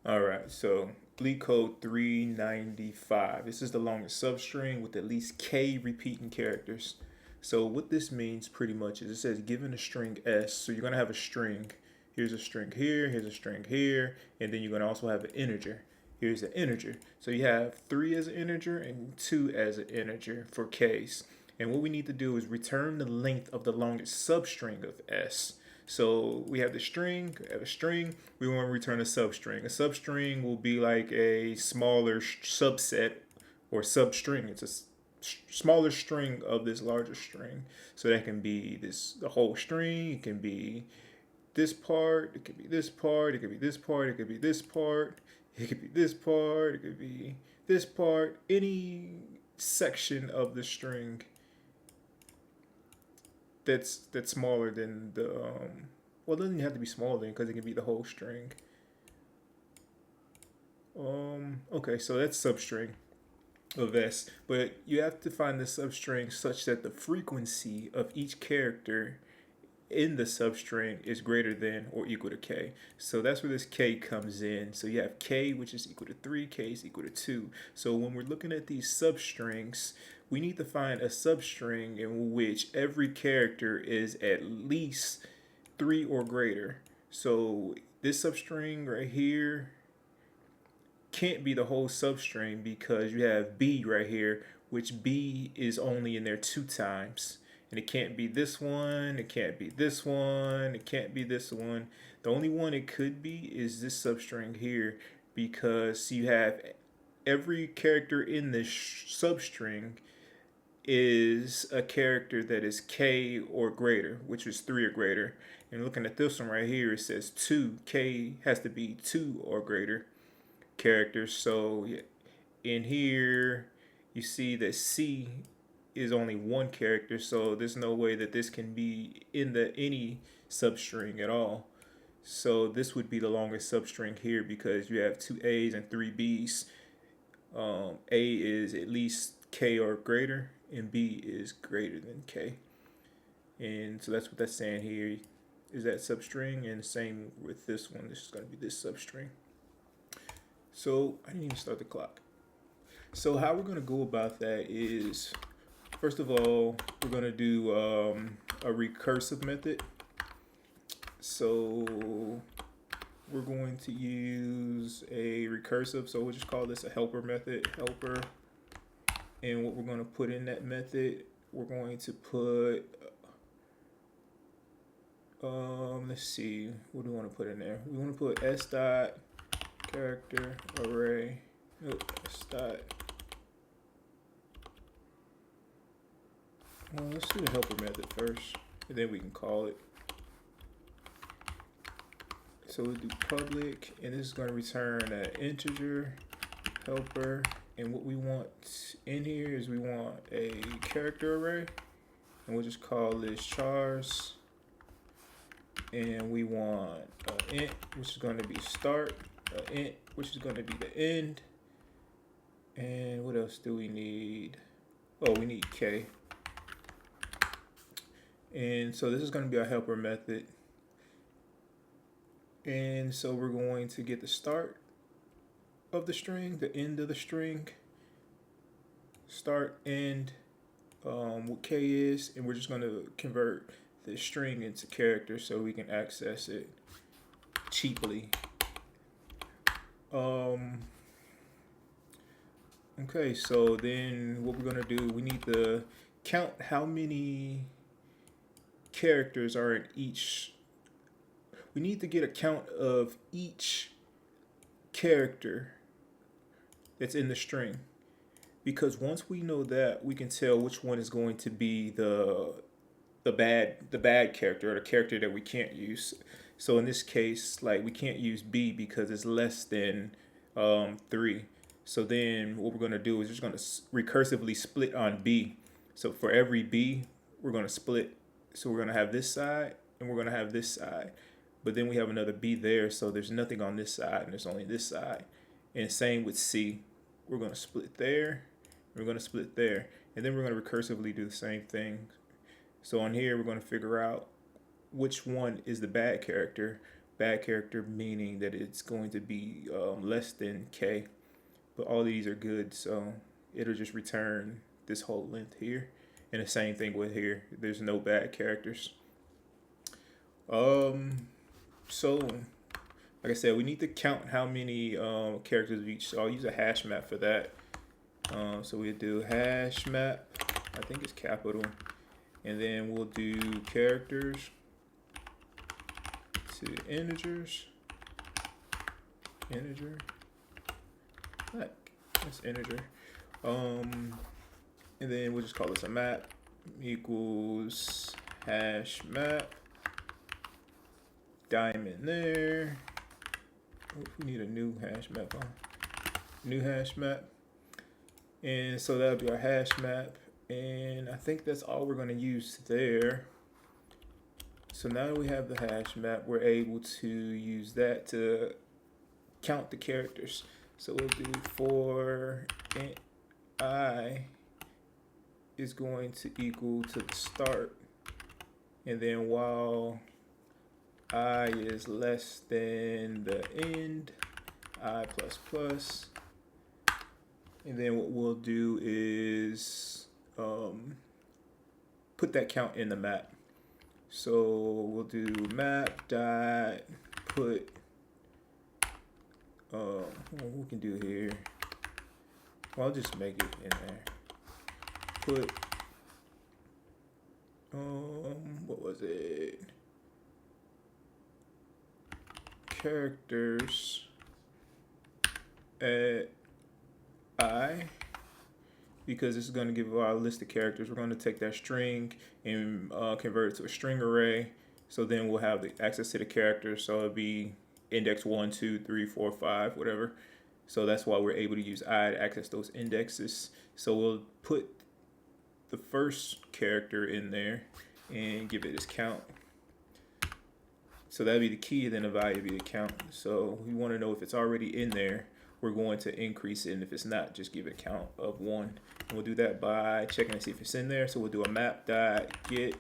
All right, so Leetcode 395. This is the longest substring with at least k repeating characters. So what this means pretty much is it says given a string s, so you're gonna have a string. Here's a string here, here's a string here, and then you're gonna also have an integer. Here's an integer. So you have 3 as an integer and 2 as an integer for k's. And what we need to do is return the length of the longest substring of s. So we have the string, we have a string, we want to return a substring. A substring will be like a smaller subset or substring. It's a smaller string of this larger string. So that can be the whole string, it can be this part, it could be this part, it could be this part, it could be this part, it could be this part, it could be this part, any section of the string that's smaller than the well, it doesn't have to be smaller because it can be the whole string. Okay, so that's substring of s, but you have to find the substring such that the frequency of each character in the substring is greater than or equal to k. So that's where this k comes in. So you have k, which is equal to 3, k is equal to 2. So when we're looking at these substrings, we need to find a substring in which every character is at least 3 or greater. So this substring right here can't be the whole substring because you have b right here, which b is only in there 2 times. And it can't be this one, it can't be this one, it can't be this one. The only one it could be is this substring here because you have every character in this substring is a character that is k or greater, which is 3 or greater. And looking at this one right here, it says 2. K has to be 2 or greater characters. So in here, you see that C is only 1 character, so there's no way that this can be in any substring at all. So this would be the longest substring here because you have 2 A's and 3 B's. A is at least K or greater, and B is greater than K. And so that's what that's saying here is that substring, and same with this one. This is going to be this substring. So I didn't even start the clock. So how we're going to go about that is, first of all, we're going to do a recursive method. So we're going to use a recursive, so we'll just call this a helper method, helper. And what we're going to put in that method, we're going to put, let's see, what do we want to put in there? We want to put s dot character array, s dot, well, let's do the helper method first, and then we can call it. So we'll do public, and this is going to return an integer helper. And what we want in here is we want a character array, and we'll just call this chars. And we want an int, which is going to be start, an int, which is going to be the end. And what else do we need? Oh, we need k. And so this is going to be our helper method. And so we're going to get the start of the string, the end of the string, start, end, what k is, and we're just going to convert the string into characters so we can access it cheaply. Okay, so then what we're going to do, we need to count how many characters are in each. We need to get a count of each character that's in the string, because once we know that, we can tell which one is going to be the bad character, or the character that we can't use. So in this case, like, we can't use B because it's less than 3. So then what we're going to do is just going to recursively split on B. So for every B, we're going to split. So we're going to have this side and we're going to have this side. But then we have another B there, so there's nothing on this side and there's only this side. And same with C. We're going to split there, we're going to split there, and then we're going to recursively do the same thing. So on here, we're going to figure out which one is the bad character, bad character, meaning that it's going to be less than K. But all these are good, so it'll just return this whole length here. And the same thing with here. There's no bad characters. So like I said, we need to count how many characters of each. So I'll use a hash map for that. So we do hash map. I think it's capital, and then we'll do characters to integers. Integer. That's integer. And then we'll just call this a map equals hash map. Diamond there. Oh, we need a new hash map. New hash map. And so that'll be our hash map. And I think that's all we're going to use there. So now that we have the hash map, we're able to use that to count the characters. So we'll do for int I is going to equal to the start. And then while I is less than the end, I plus plus. And then what we'll do is put that count in the map. So we'll do map dot put, what we can do here, well, I'll just make it in there. Put, what was it? Characters at I, because this is going to give our list of characters. We're going to take that string and convert it to a string array. So then we'll have the access to the characters. So it'll be index 1, 2, 3, 4, 5, whatever. So that's why we're able to use I to access those indexes. So we'll put the first character in there and give it its count. So that'd be the key, then the value would be the count. So we want to know if it's already in there, we're going to increase it, and if it's not, just give it a count of 1. And we'll do that by checking to see if it's in there. So we'll do a map dot get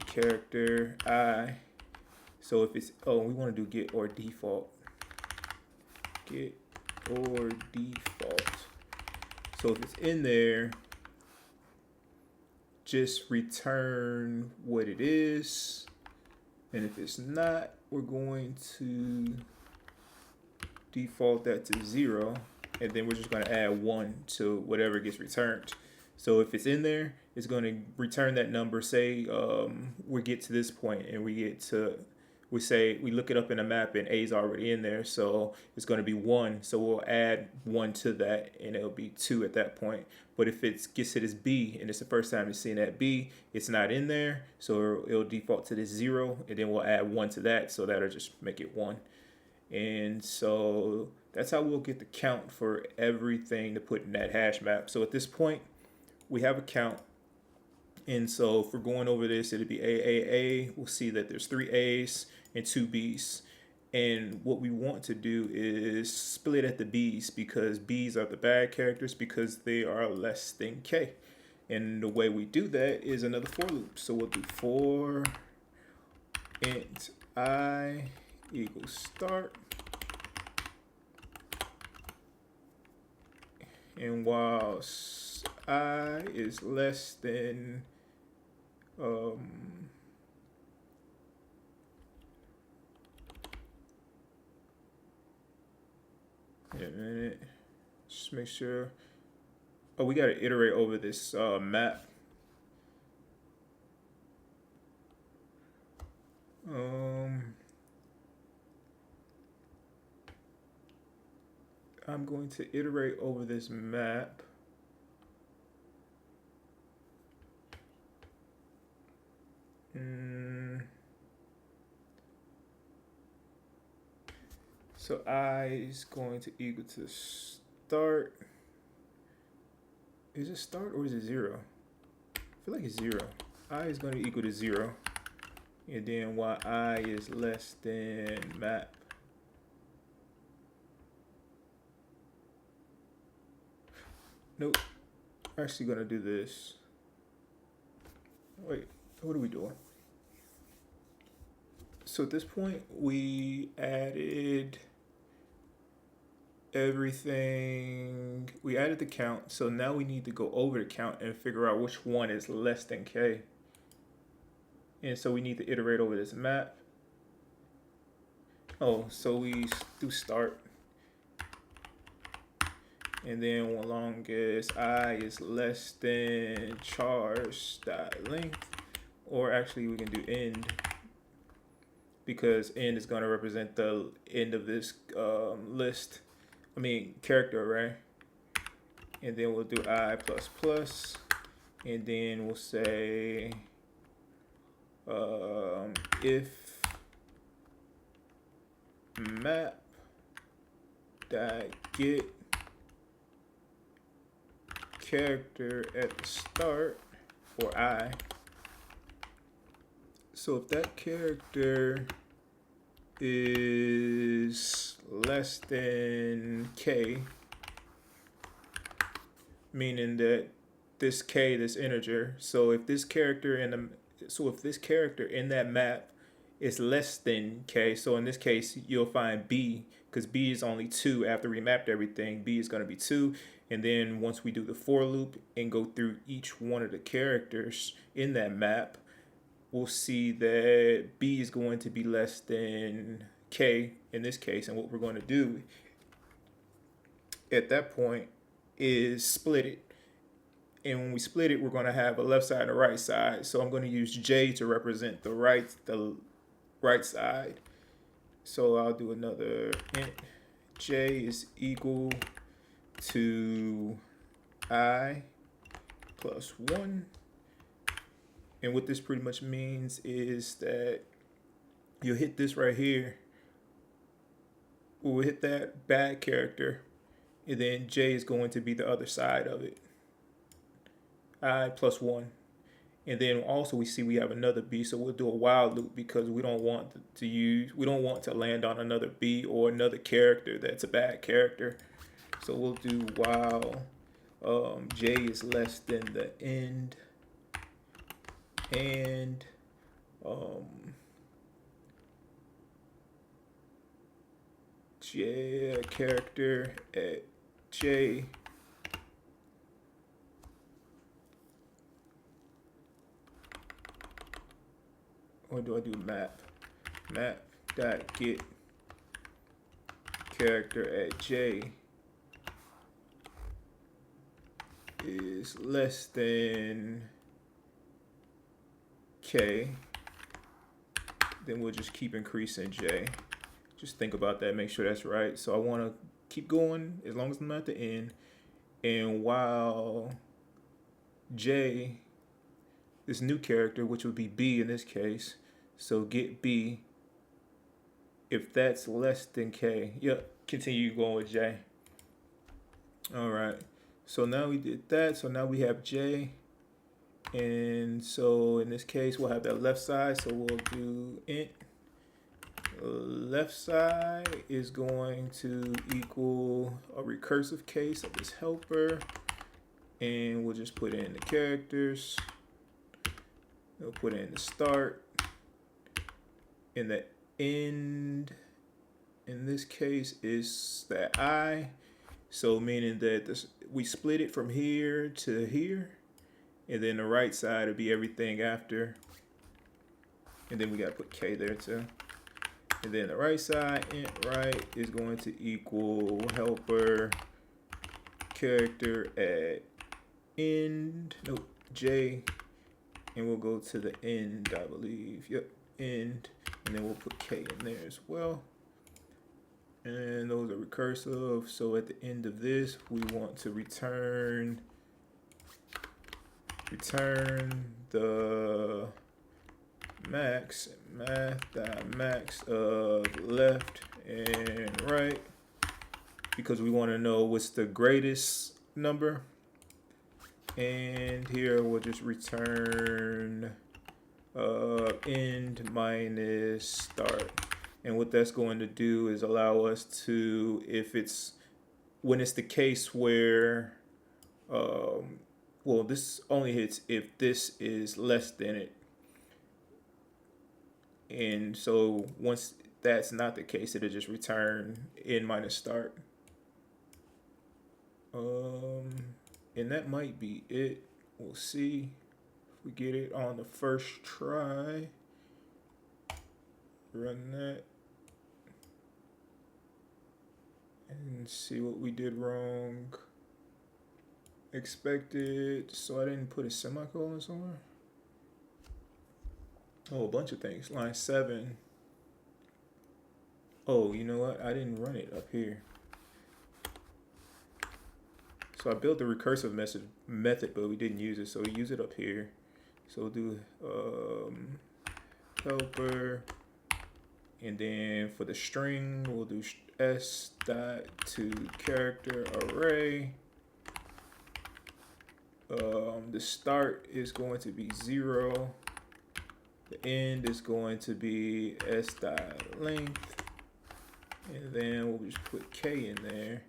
character I. So if it's, we want to do get or default. Get or default. So if it's in there, just return what it is. And if it's not, we're going to default that to 0. And then we're just going to add 1 to whatever gets returned. So if it's in there, it's going to return that number. Say we get to this point and we look it up in a map and A is already in there. So it's going to be 1. So we'll add 1 to that and it'll be 2 at that point. But if it gets to this B and it's the first time it's seeing that B, it's not in there. So it'll default to this 0 and then we'll add 1 to that. So that'll just make it 1. And so that's how we'll get the count for everything to put in that hash map. So at this point, we have a count. And so if we're going over this, it'll be A. We'll see that there's 3 A's and 2 B's. And what we want to do is split at the B's, because B's are the bad characters because they are less than K. And the way we do that is another for loop. So we'll do for int I equals start. And while I is less than wait a minute, just make sure. Oh, we got to iterate over this map. I'm going to iterate over this map. So I is going to equal to start. Is it start or is it 0? I feel like it's 0. I is going to equal to 0. And then while I is less than map. Nope. I'm actually going to do this. Wait, what are we doing? So at this point, we added everything. We added the count. So now we need to go over the count and figure out which one is less than k. And so we need to iterate over this map. Oh, so we do start. And then as long as I is less than charge.length, or actually we can do end, because end is going to represent the end of this character array. And then we'll do I plus plus, and then we'll say if map dot get character at the start for I. So if that character is less than k, meaning that this k, this integer, so if this character in that map is less than k, so in this case you'll find b, because b is only 2 after we mapped everything. B is going to be 2, and then once we do the for loop and go through each one of the characters in that map, we'll see that b is going to be less than k in this case. And what we're going to do at that point is split it. And when we split it, we're going to have a left side and a right side. So I'm going to use j to represent the right side. So I'll do another int. J is equal to I plus 1. And what this pretty much means is that you'll hit this right here. We'll hit that bad character, and then J is going to be the other side of it. I plus 1. And then also we see we have another B, so we'll do a while loop because we don't want to land on another B or another character that's a bad character. So we'll do while J is less than the end, and J character at J or do I do map dot get character at J is less than K, then we'll just keep increasing J. Just think about that, make sure that's right. So I want to keep going as long as I'm at the end. And while J, this new character, which would be B in this case, so get B, if that's less than K, yep, continue going with J. All right, so now we did that. So now we have J. And so in this case, we'll have that left side. So we'll do int left side is going to equal a recursive case of this helper. And we'll just put in the characters. We'll put in the start. And the end, in this case, is that I. So meaning that we split it from here to here. And then the right side will be everything after. And then we got to put K there too. And then the right side, int right, is going to equal helper character at end, nope, J. And we'll go to the end, I believe. Yep, end. And then we'll put K in there as well. And those are recursive. So at the end of this, we want to return the max of left and right, because we want to know what's the greatest number. And here we'll just return end minus start. And what that's going to do is allow us to, when it's the case where well, this only hits if this is less than it. And so once that's not the case, it'll just return n minus start. And that might be it. We'll see if we get it on the first try. Run that and see what we did wrong. Expected, so I didn't put a semicolon somewhere. Oh, a bunch of things. Line 7. Oh, you know what? I didn't run it up here. So I built the recursive method, but we didn't use it, so we use it up here. So we'll do helper, and then for the string, we'll do s dot to character array. The start is going to be 0. The end is going to be s dot length, and then we'll just put k in there.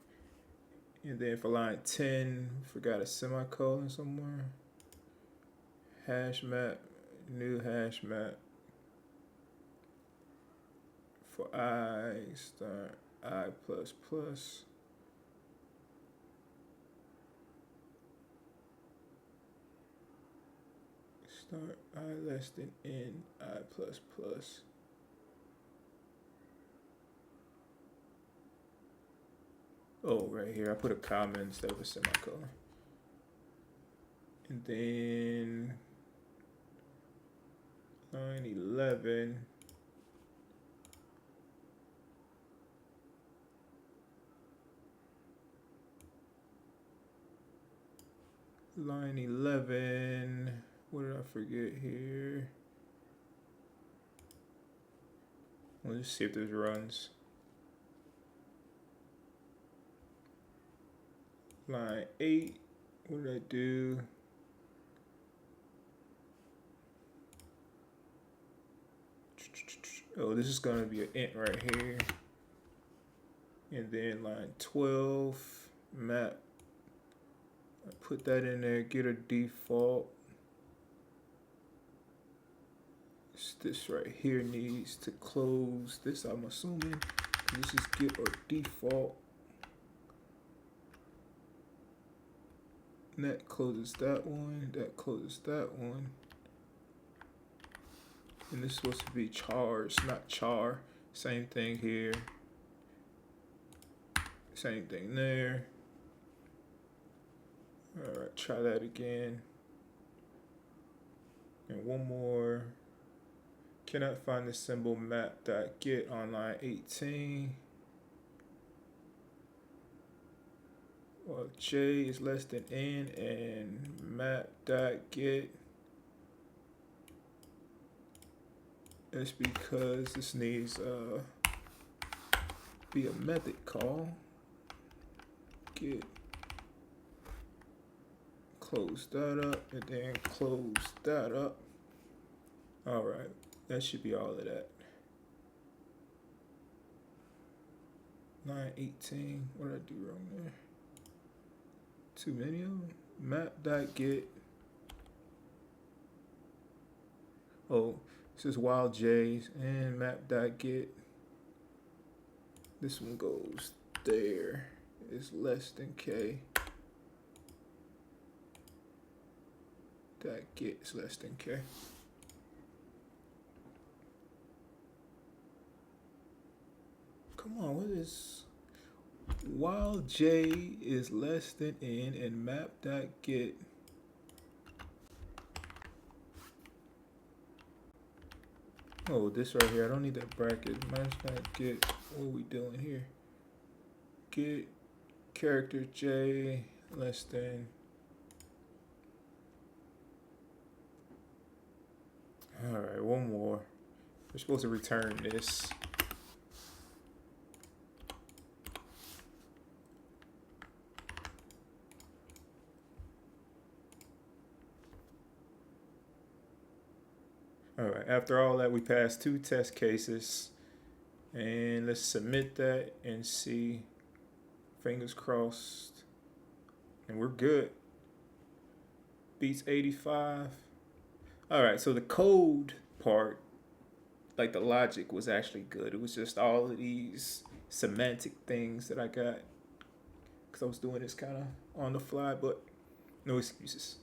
And then for line 10, forgot a semicolon somewhere. Hash map, new hash map. For I, start I plus plus. Start I less than n, I plus plus. Oh, right here, I put a comma instead of a semicolon. And then line 11. Line 11, what did I forget here? Let's see if this runs. Line 8, what did I do? Oh, this is gonna be an int right here. And then line 12, map. I put that in there, get a default. This right here needs to close this, I'm assuming. This is get or default. And that closes that one, that closes that one. And this is supposed to be chars, not char. Same thing here. Same thing there. All right, try that again. And one more. Cannot find the symbol map.get on line 18. Well, J is less than N and map.get. That's because this needs be a method call. Get, close that up, and then close that up. All right, that should be all of that. Line 18, what did I do wrong there? Too many of them. Map.get. Oh, this is wild J's and map.get. This one goes there. It's less than K. That get is less than K. Come on, what is while J is less than N and map.get? Oh, this right here, I don't need that bracket. Map.get, what are we doing here? Get character J less than. All right, one more. We're supposed to return this. All right, after all that, we passed 2 test cases. And let's submit that and see. Fingers crossed. And we're good. Beats 85. All right, so the code part like the logic was actually good. It was just all of these semantic things that I got because I was doing this kind of on the fly, but no excuses.